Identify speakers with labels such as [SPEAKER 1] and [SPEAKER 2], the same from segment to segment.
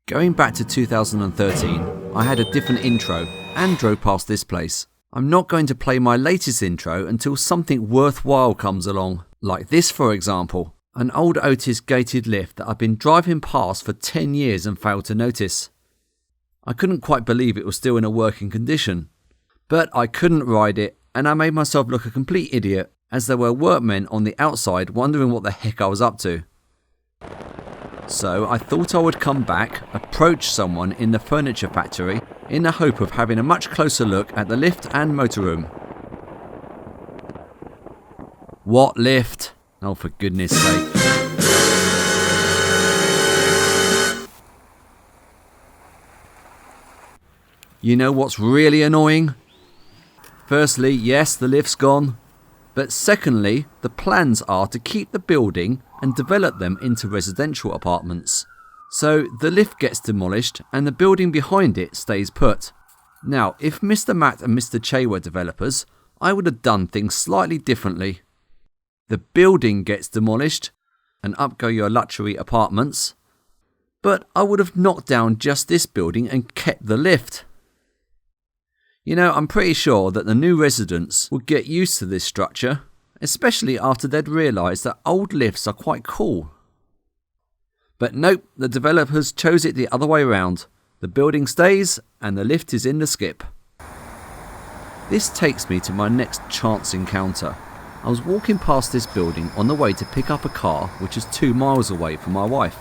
[SPEAKER 1] Going back to 2013, I had a different intro and drove past this place. I'm not going to play my latest intro until something worthwhile comes along, like this for example, an old OTIS gated lift that I've been driving past for 10 years and failed to notice. I couldn't quite believe it was still in a working condition, but I couldn't ride it and I made myself look a complete idiot as there were workmen on the outside wondering what the heck I was up to. So I thought I would come back, approach someone in the furniture factory in the hope of having a much closer look at the lift and motorroom. What lift? Oh, for goodness sake. You know what's really annoying? Firstly, yes, the lift's gone. But secondly, the plans are to keep the building and develop them into residential apartments. So the lift gets demolished and the building behind it stays put. Now, if Mr. Matt and Mr. Che were developers, I would have done things slightly differently. The building gets demolished and up go your luxury apartments. But I would have knocked down just this building and kept the lift. You know, I'm pretty sure that the new residents would get used to this structure, especially after they'd realised that old lifts are quite cool. But nope, the developers chose it the other way around. The building stays and the lift is in the skip. This takes me to my next chance encounter. I was walking past this building on the way to pick up a car which is 2 miles away from my wife.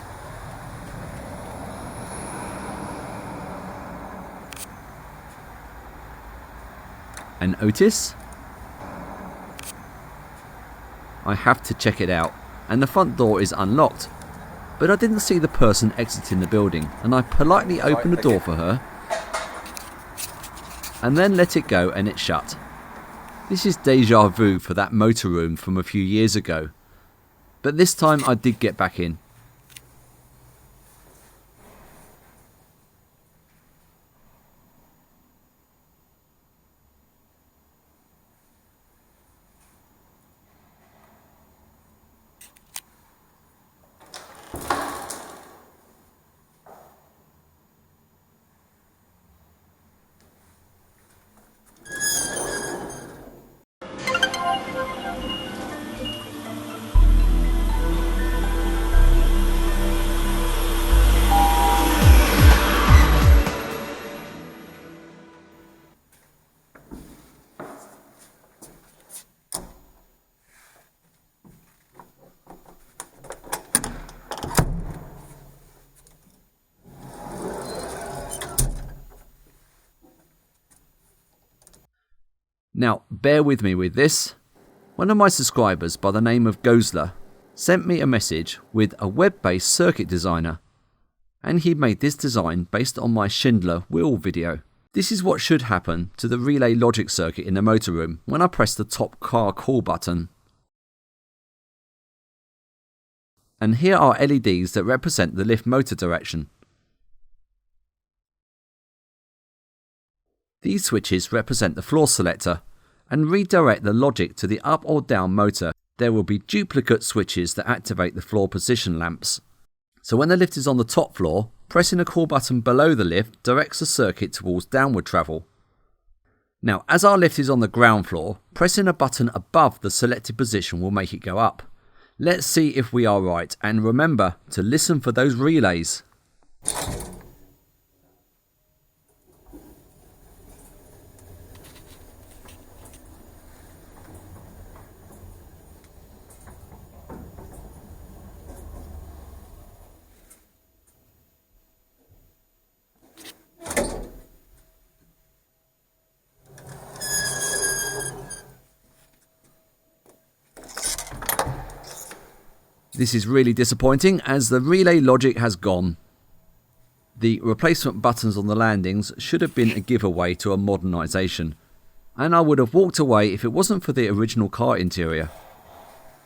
[SPEAKER 1] An OTIS? I have to check it out, and the front door is unlocked, but I didn't see the person exiting the building, and I politely opened the door for her and then let it go and it shut. This is Déjà Vu for that motorroom from a few years ago, but this time I did get back in. Now, bear with me with this. One of my subscribers by the name of Goasler sent me a message with a web-based circuit designer, and he made this design based on my Schindler wheel video. This is what should happen to the relay logic circuit in the motorroom when I press the top car call button. And here are LEDs that represent the lift motor direction. These switches represent the floor selector and redirect the logic to the up or down motor. There will be duplicate switches that activate the floor position lamps. So when the lift is on the top floor, pressing a call button below the lift directs the circuit towards downward travel. Now, as our lift is on the ground floor, pressing a button above the selected position will make it go up. Let's see if we are right, and remember to listen for those relays. This is really disappointing as the relay logic has gone. The replacement buttons on the landings should have been a giveaway to a modernisation, and I would have walked away if it wasn't for the original car interior.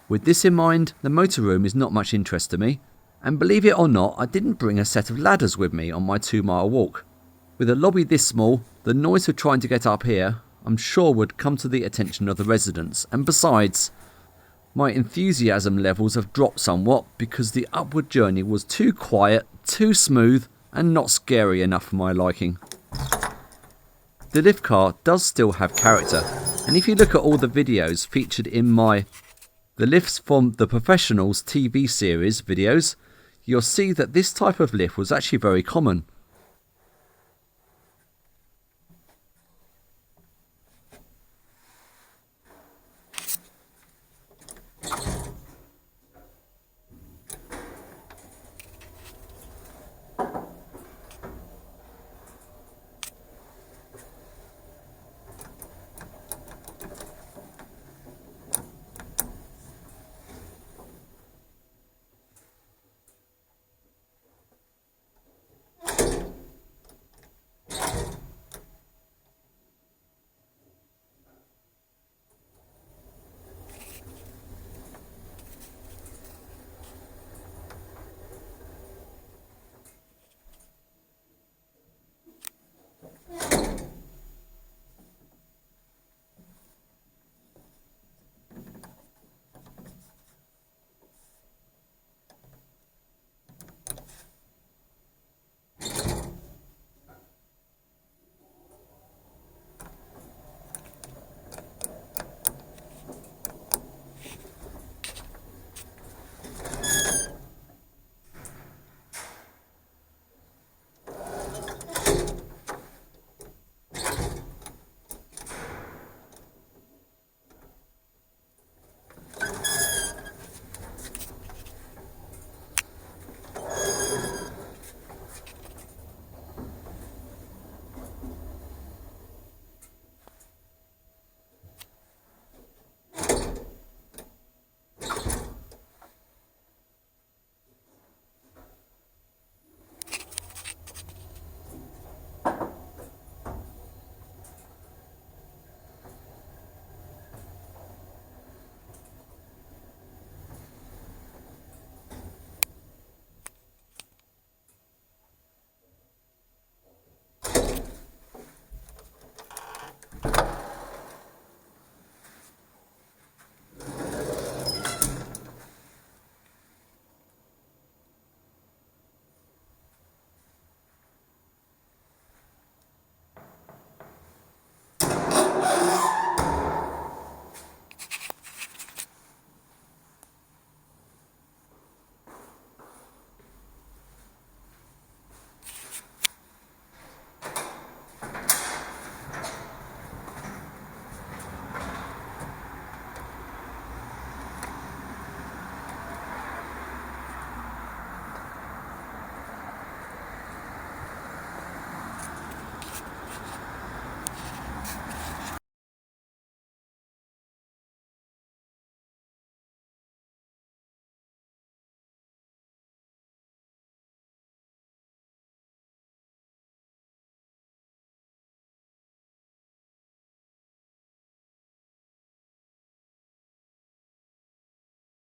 [SPEAKER 1] With this in mind, the motorroom is not much interest to me, and believe it or not, I didn't bring a set of ladders with me on my 2-mile walk. With a lobby this small, the noise of trying to get up here, I'm sure would come to the attention of the residents, and besides, my enthusiasm levels have dropped somewhat because the upward journey was too quiet, too smooth, and not scary enough for my liking. The lift car does still have character, and if you look at all the videos featured in the lifts from the Professionals TV series videos, you'll see that this type of lift was actually very common,